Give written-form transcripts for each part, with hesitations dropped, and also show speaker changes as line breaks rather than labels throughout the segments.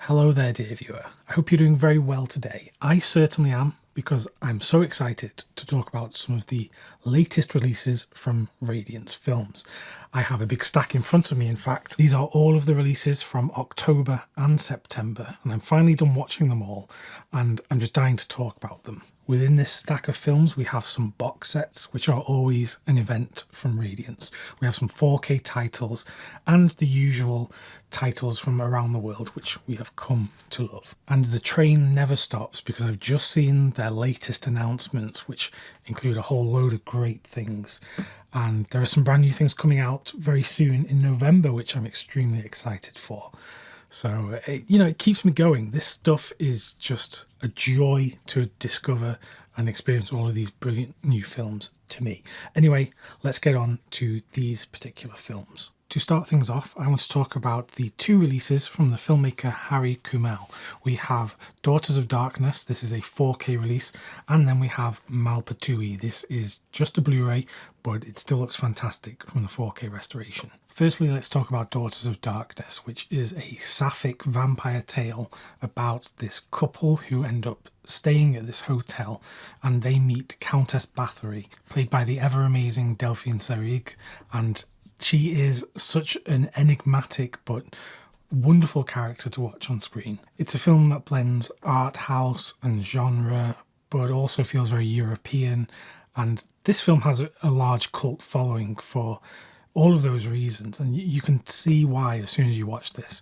Hello there, dear viewer. I hope you're doing very well today. I certainly am, because I'm so excited to talk about some of the latest releases from Radiance Films. I have a big stack in front of me, in fact. These are all of the releases from October and September, and I'm finally done watching them all, and I'm just dying to talk about them. Within this stack of films, we have some box sets, which are always an event from Radiance. We have some 4K titles and the usual titles from around the world, which we have come to love. And the train never stops, because I've just seen their latest announcements, which include a whole load of great things. And there are some brand new things coming out very soon in November, which I'm extremely excited for. So, it keeps me going. This stuff is just a joy to discover and experience all of these brilliant new films to me. Anyway, let's get on to these particular films. To start things off, I want to talk about the two releases from the filmmaker Harry Kumel. We have Daughters of Darkness, this is a 4K release, and then we have Malpatui. This is just a Blu-ray, but it still looks fantastic from the 4K restoration. Firstly, let's talk about Daughters of Darkness, which is a sapphic vampire tale about this couple who end up staying at this hotel, and they meet Countess Bathory, played by the ever-amazing Delphine Seyrig, and she is such an enigmatic but wonderful character to watch on screen. It's a film that blends art house and genre, but also feels very European, and this film has a large cult following for all of those reasons, and you can see why as soon as you watch this,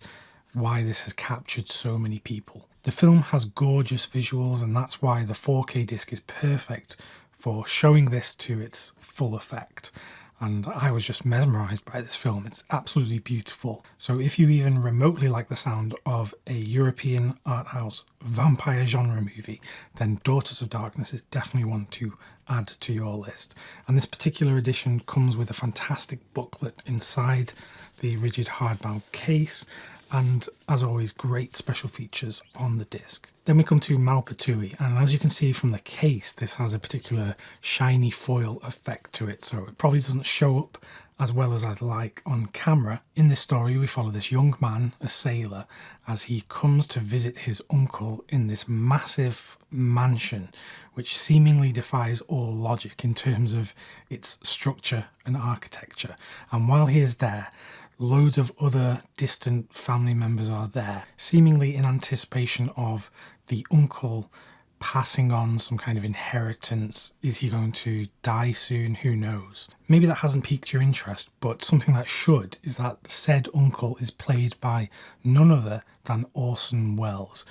why this has captured so many people. The film has gorgeous visuals, and that's why the 4K disc is perfect for showing this to its full effect. And I was just mesmerised by this film. It's absolutely beautiful. So if you even remotely like the sound of a European art house vampire genre movie, then Daughters of Darkness is definitely one to add to your list. And this particular edition comes with a fantastic booklet inside the rigid hardbound case, and as always, great special features on the disc. Then we come to Malpatui, and as you can see from the case, this has a particular shiny foil effect to it, so it probably doesn't show up as well as I'd like on camera. In this story, we follow this young man, a sailor, as he comes to visit his uncle in this massive mansion, which seemingly defies all logic in terms of its structure and architecture. And while he is there, loads of other distant family members are there, seemingly in anticipation of the uncle passing on some kind of inheritance. Is he going to die soon? Who knows? Maybe that hasn't piqued your interest, but something that should is that said uncle is played by none other than Orson Welles,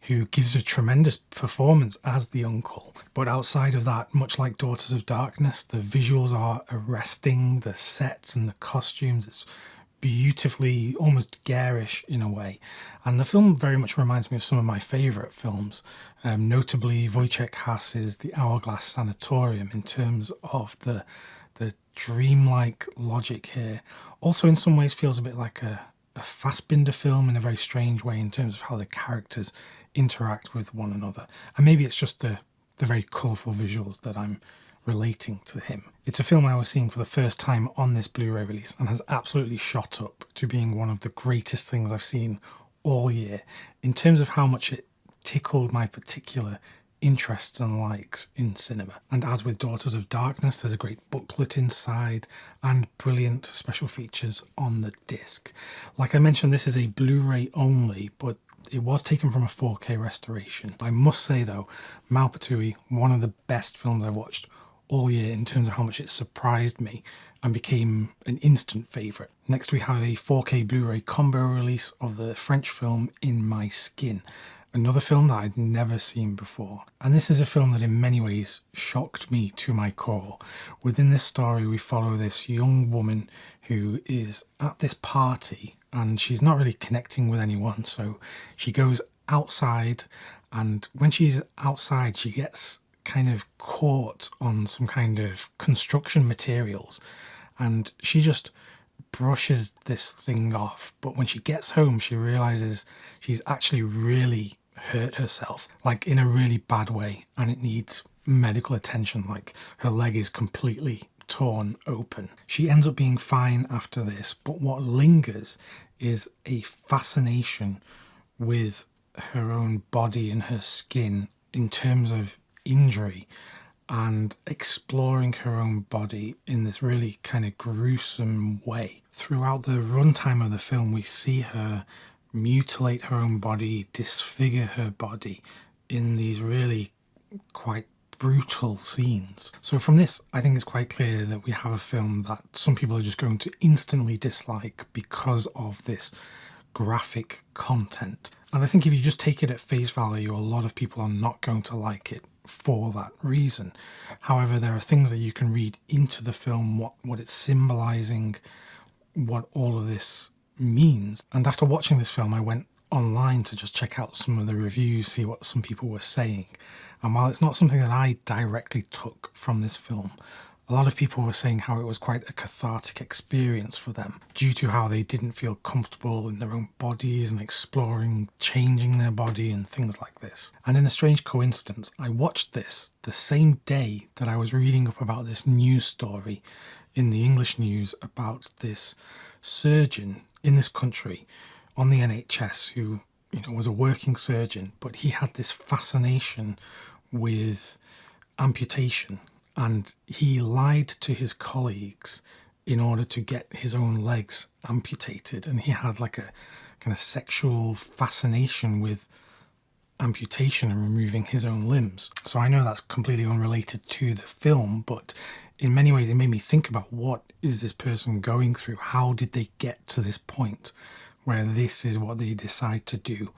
who gives a tremendous performance as the uncle. But outside of that, much like Daughters of Darkness, the visuals are arresting, the sets and the costumes, it's beautifully, almost garish in a way. And the film very much reminds me of some of my favourite films, notably Wojciech Haas's The Hourglass Sanatorium, in terms of the dreamlike logic here. Also in some ways feels a bit like a Fassbinder film in a very strange way in terms of how the characters interact with one another. And maybe it's just the very colourful visuals that I'm relating to him. It's a film I was seeing for the first time on this Blu-ray release and has absolutely shot up to being one of the greatest things I've seen all year in terms of how much it tickled my particular interests and likes in cinema. And as with Daughters of Darkness, there's a great booklet inside and brilliant special features on the disc. Like I mentioned, this is a Blu-ray only, but it was taken from a 4K restoration. I must say though, Malpatui, one of the best films I've watched all year in terms of how much it surprised me and became an instant favourite. Next we have a 4K Blu-ray combo release of the French film In My Skin, another film that I'd never seen before. And this is a film that in many ways shocked me to my core. Within this story we follow this young woman who is at this party and she's not really connecting with anyone, so she goes outside, and when she's outside she gets kind of caught on some kind of construction materials, and she just brushes this thing off. But when she gets home, she realizes she's actually really hurt herself, like in a really bad way, and it needs medical attention. Like her leg is completely torn open. She ends up being fine after this, but what lingers is a fascination with her own body and her skin in terms of injury, and exploring her own body in this really kind of gruesome way. Throughout the runtime of the film, we see her mutilate her own body, disfigure her body in these really quite brutal scenes. So from this, I think it's quite clear that we have a film that some people are just going to instantly dislike because of this graphic content. And I think if you just take it at face value, a lot of people are not going to like it for that reason. However, there are things that you can read into the film, what it's symbolizing, what all of this means. And after watching this film, I went online to just check out some of the reviews, see what some people were saying. And while it's not something that I directly took from this film, a lot of people were saying how it was quite a cathartic experience for them due to how they didn't feel comfortable in their own bodies and exploring changing their body and things like this. And in a strange coincidence, I watched this the same day that I was reading up about this news story in the English news about this surgeon in this country on the NHS who, was a working surgeon, but he had this fascination with amputation. And he lied to his colleagues in order to get his own legs amputated. And he had like a kind of sexual fascination with amputation and removing his own limbs. So I know that's completely unrelated to the film, but in many ways it made me think about what is this person going through? How did they get to this point where this is what they decide to do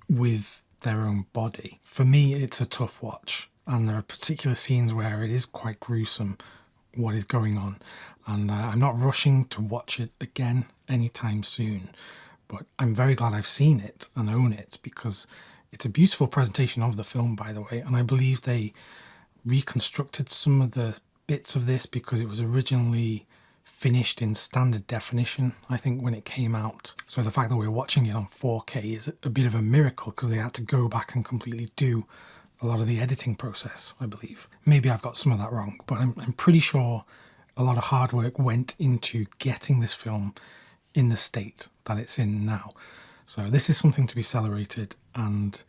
with their own body? For me, it's a tough watch. And there are particular scenes where it is quite gruesome what is going on. And I'm not rushing to watch it again anytime soon. But I'm very glad I've seen it and own it, because it's a beautiful presentation of the film, by the way. And I believe they reconstructed some of the bits of this because it was originally finished in standard definition, I think, when it came out. So the fact that we're watching it on 4K is a bit of a miracle, because they had to go back and completely do a lot of the editing process, I believe. Maybe I've got some of that wrong, but I'm pretty sure a lot of hard work went into getting this film in the state that it's in now. So this is something to be celebrated, and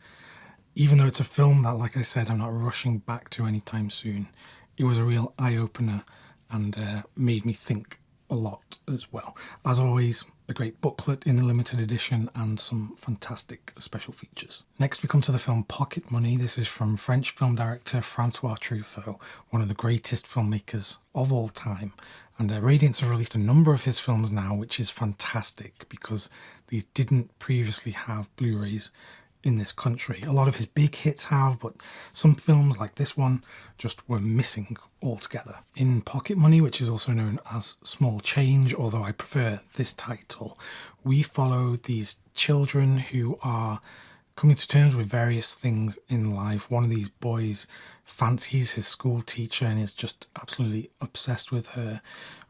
even though it's a film that, like I said, I'm not rushing back to anytime soon, it was a real eye-opener and made me think a lot as well. As always, a great booklet in the limited edition and some fantastic special features. Next we come to the film Pocket Money. This is from French film director Francois Truffaut, one of the greatest filmmakers of all time. And Radiance have released a number of his films now, which is fantastic because these didn't previously have Blu-rays in this country. A lot of his big hits have, but some films like this one just were missing altogether. In Pocket Money, which is also known as Small Change, although I prefer this title, we follow these children who are coming to terms with various things in life. One of these boys fancies his school teacher and is just absolutely obsessed with her.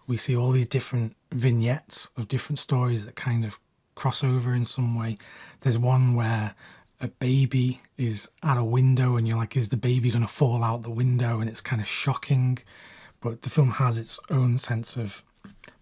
We see all these different vignettes of different stories that kind of cross over in some way. There's one where a baby is at a window and you're like, is the baby going to fall out the window? And it's kind of shocking, but the film has its own sense of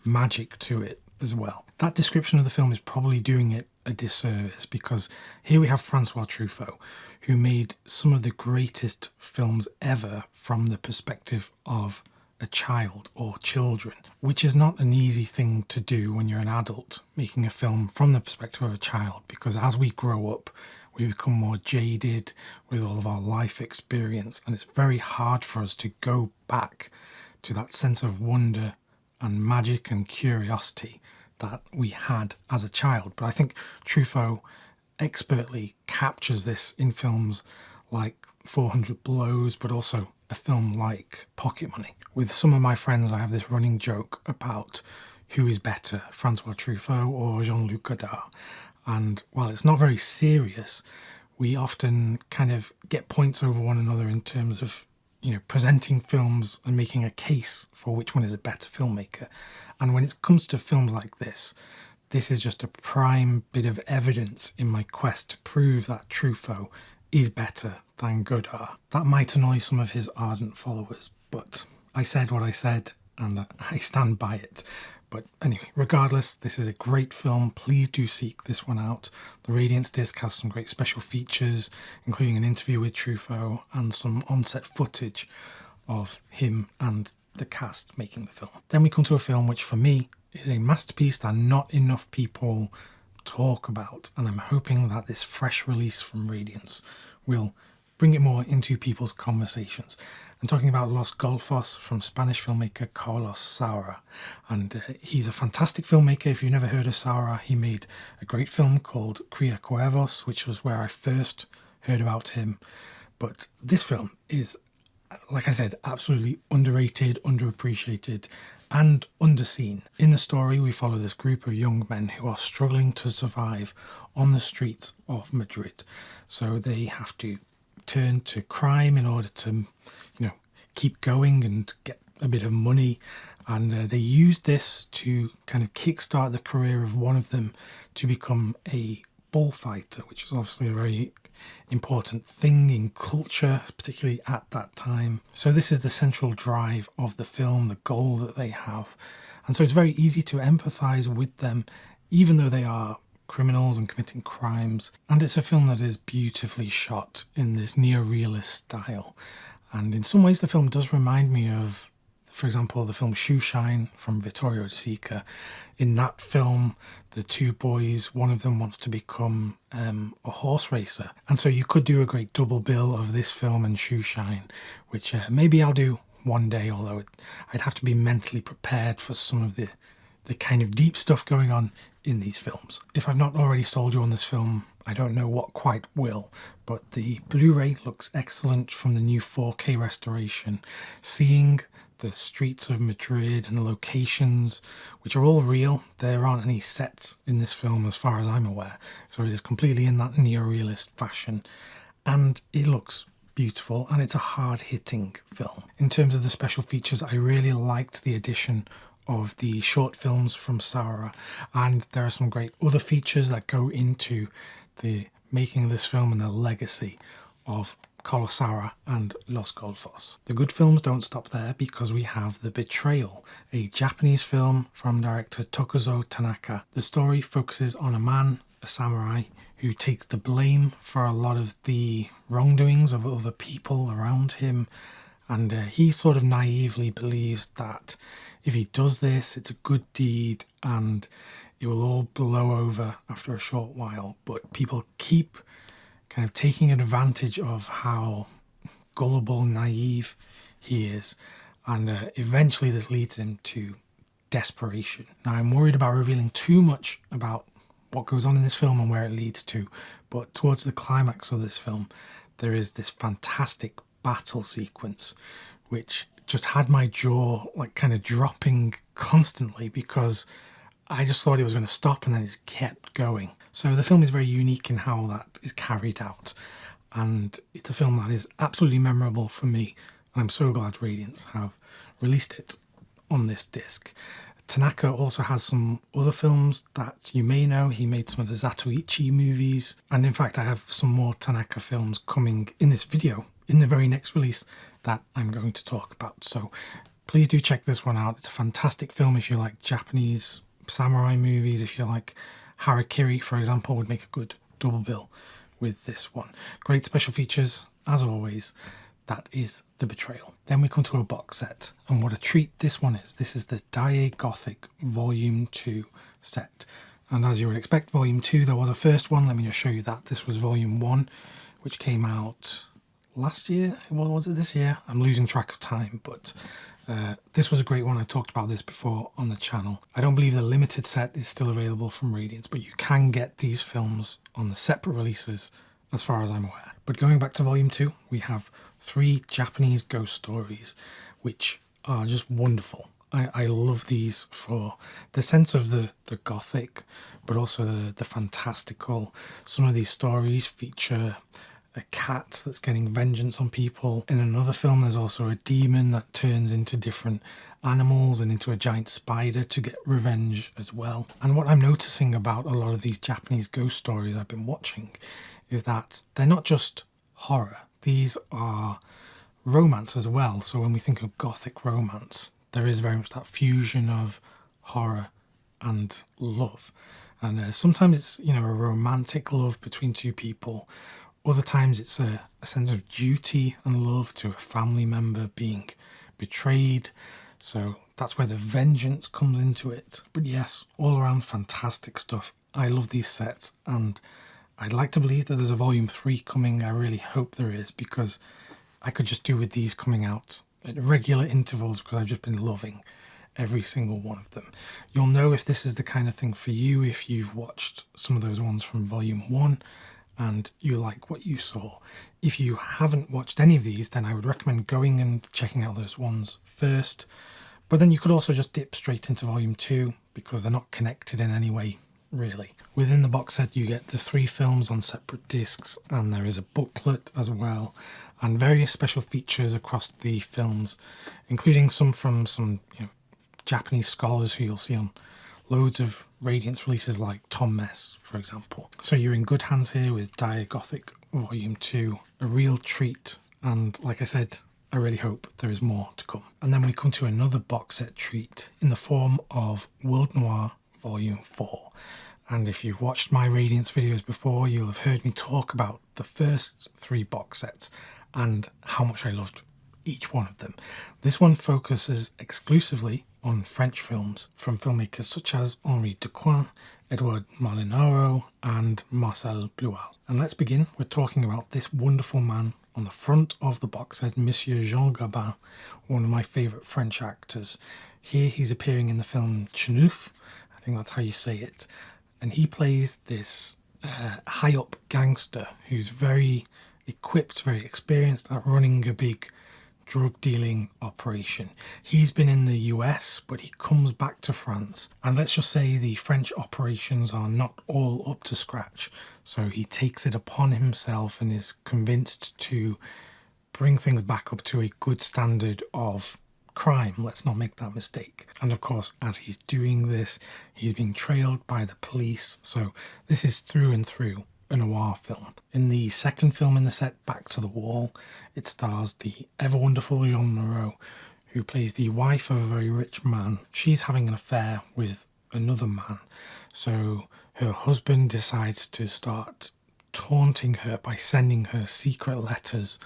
magic to it as well. That description of the film is probably doing it a disservice, because here we have Francois Truffaut, who made some of the greatest films ever from the perspective of a child or children, which is not an easy thing to do when you're an adult making a film from the perspective of a child, because as we grow up, we become more jaded with all of our life experience, and it's very hard for us to go back to that sense of wonder and magic and curiosity that we had as a child. But I think Truffaut expertly captures this in films like 400 Blows, but also a film like Pocket Money. With some of my friends, I have this running joke about who is better, Francois Truffaut or Jean-Luc Godard. And while it's not very serious, we often kind of get points over one another in terms of, presenting films and making a case for which one is a better filmmaker. And when it comes to films like this is just a prime bit of evidence in my quest to prove that Truffaut is better than Godard. That might annoy some of his ardent followers, but I said what I said and I stand by it. But anyway, regardless, this is a great film. Please do seek this one out. The Radiance disc has some great special features, including an interview with Truffaut and some on-set footage of him and the cast making the film. Then we come to a film which for me is a masterpiece that not enough people talk about, and I'm hoping that this fresh release from Radiance will bring it more into people's conversations. I'm talking about Los Golfos from Spanish filmmaker Carlos Saura, and he's a fantastic filmmaker. If you've never heard of Saura, he made a great film called Cría Cuervos, which was where I first heard about him. But this film is, like I said, absolutely underrated, underappreciated, and underseen. In the story, we follow this group of young men who are struggling to survive on the streets of Madrid. So they have to turn to crime in order to, keep going and get a bit of money. And they use this to kind of kickstart the career of one of them to become a bullfighter, which is obviously a very important thing in culture, particularly at that time. So this is the central drive of the film, the goal that they have. And so it's very easy to empathize with them, even though they are criminals and committing crimes. And it's a film that is beautifully shot in this neo-realist style. And in some ways the film does remind me of, for example, the film Shoe Shine from Vittorio De Sica. In that film, the two boys, one of them wants to become a horse racer. And so you could do a great double bill of this film and Shoe Shine, which maybe I'll do one day, although I'd have to be mentally prepared for some of the kind of deep stuff going on in these films. If I've not already sold you on this film, I don't know what quite will, but the Blu-ray looks excellent from the new 4K restoration. Seeing the streets of Madrid and the locations, which are all real. There aren't any sets in this film as far as I'm aware, so it is completely in that neo-realist fashion, and it looks beautiful, and it's a hard-hitting film. In terms of the special features, I really liked the addition of the short films from Saura, and there are some great other features that go into the making of this film and the legacy of Carlos Saura and Los Golfos. The good films don't stop there, because we have The Betrayal, a Japanese film from director Tokuzo Tanaka. The story focuses on a man, a samurai, who takes the blame for a lot of the wrongdoings of other people around him, and he sort of naively believes that if he does this, it's a good deed and it will all blow over after a short while. But people keep kind of taking advantage of how gullible, naive he is, and eventually this leads him to desperation. Now, I'm worried about revealing too much about what goes on in this film and where it leads to, but towards the climax of this film, there is this fantastic battle sequence which just had my jaw like kind of dropping constantly, because I just thought it was going to stop and then it just kept going. So the film is very unique in how that is carried out, and it's a film that is absolutely memorable for me, and I'm so glad Radiance have released it on this disc. Tanaka also has some other films that you may know. He made some of the Zatoichi movies, and in fact I have some more Tanaka films coming in this video in the very next release that I'm going to talk about. So please do check this one out. It's a fantastic film if you like Japanese samurai movies. If you like Harakiri, for example, would make a good double bill with this one. Great special features, as always. That is The Betrayal. Then we come to a box set, and what a treat this one is. This is the Dai Gothic Volume 2 set. And as you would expect, Volume 2, there was a first one. Let me just show you that. This was Volume 1, which came out last year. What was it, this year? I'm losing track of time, but this was a great one. I talked about this before on the channel. I don't believe the limited set is still available from Radiance, but you can get these films on the separate releases as far as I'm aware. But going back to Volume 2, we have 3 Japanese ghost stories, which are just wonderful. I love these for the sense of the gothic, but also the fantastical. Some of these stories feature a cat that's getting vengeance on people. In another film, there's also a demon that turns into different animals and into a giant spider to get revenge as well. And what I'm noticing about a lot of these Japanese ghost stories I've been watching is that they're not just horror. These are romance as well. So when we think of gothic romance, there is very much that fusion of horror and love. And sometimes it's, a romantic love between two people. Other times it's a sense of duty and love to a family member being betrayed. So that's where the vengeance comes into it. But yes, all around fantastic stuff. I love these sets, and I'd like to believe that there's a volume 3 coming. I really hope there is, because I could just do with these coming out at regular intervals, because I've just been loving every single one of them. You'll know if this is the kind of thing for you if you've watched some of those ones from volume 1 and you like what you saw. If you haven't watched any of these, then I would recommend going and checking out those ones first. But then you could also just dip straight into volume 2, because they're not connected in any way, really. Within the box set you get the 3 films on separate discs, and there is a booklet as well, and various special features across the films, including some from some Japanese scholars who you'll see on loads of Radiance releases, like Tom Mess, for example. So you're in good hands here with Dire Gothic Volume 2, a real treat, and like I said, I really hope there is more to come. And then we come to another box set treat in the form of World Noir Volume 4. And if you've watched my Radiance videos before, you'll have heard me talk about the first 3 box sets and how much I loved each one of them. This one focuses exclusively on French films from filmmakers such as Henri Decoin, Edouard Molinaro and Marcel Bleual. And let's begin with talking about this wonderful man on the front of the box set, Monsieur Jean Gabin, one of my favourite French actors. Here he's appearing in the film Chenouf, I think that's how you say it, and he plays this high-up gangster who's very equipped, very experienced at running a big drug dealing operation. He's been in the US, but he comes back to France, and let's just say the French operations are not all up to scratch, so he takes it upon himself and is convinced to bring things back up to a good standard of crime. Let's not make that mistake. And of course, as he's doing this, he's being trailed by the police, so this is through and through a noir film. In the second film in the set, Back to the Wall, it stars the ever wonderful Jeanne Moreau, who plays the wife of a very rich man. She's having an affair with another man, so her husband decides to start taunting her by sending her secret letters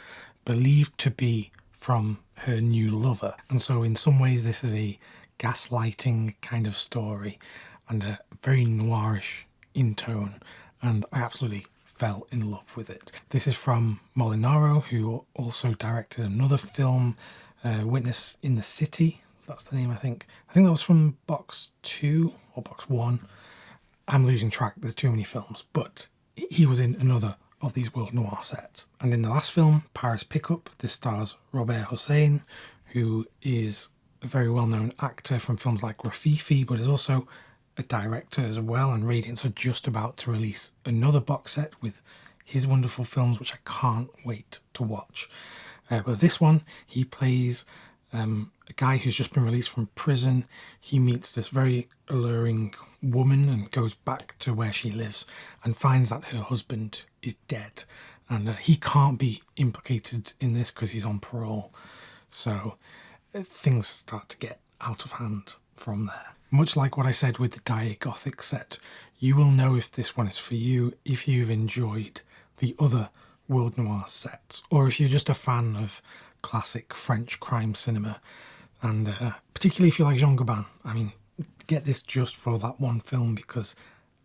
believed to be from her new lover. And so in some ways this is a gaslighting kind of story and a very noirish in tone, and I absolutely fell in love with it. This is from Molinaro, who also directed another film, Witness in the City. That's the name, I think. I think that was from box 2 or box 1. I'm losing track, there's too many films, but he was in another of these World Noir sets. And in the last film, Paris Pickup, this stars Robert Hossein, who is a very well-known actor from films like Rafifi, but is also a director as well, and Radiance are just about to release another box set with his wonderful films, which I can't wait to watch. But this one, he plays a guy who's just been released from prison. He meets this very alluring woman and goes back to where she lives and finds that her husband is dead, and he can't be implicated in this because he's on parole. So things start to get out of hand from there. Much like what I said with the Dire Gothic set, you will know if this one is for you if you've enjoyed the other World Noir sets, or if you're just a fan of classic French crime cinema, and particularly if you like Jean Gabin. I mean, get this just for that one film, because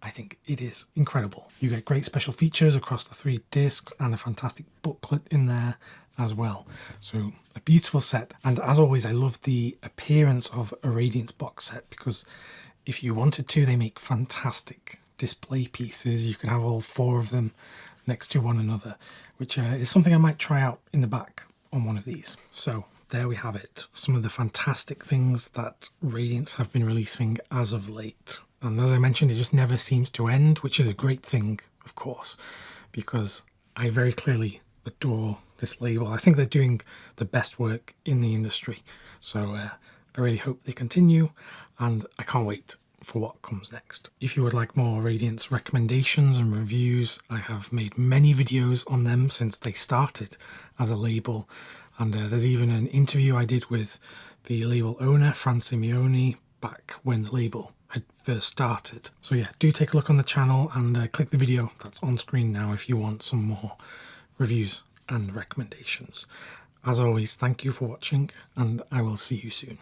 I think it is incredible. You get great special features across the 3 discs and a fantastic booklet in there as well. So a beautiful set, and as always I love the appearance of a Radiance box set, because if you wanted to, they make fantastic display pieces. You could have all 4 of them next to one another, which is something I might try out in the back on one of these. So there we have it, some of the fantastic things that Radiance have been releasing as of late. And as I mentioned, it just never seems to end, which is a great thing, of course, because I very clearly adore this label. I think they're doing the best work in the industry. So I really hope they continue, and I can't wait for what comes next. If you would like more Radiance recommendations and reviews, I have made many videos on them since they started as a label, and there's even an interview I did with the label owner, Fran Simeoni, back when the label had first started. So yeah, do take a look on the channel and click the video that's on screen now if you want some more reviews and recommendations. As always, thank you for watching, and I will see you soon.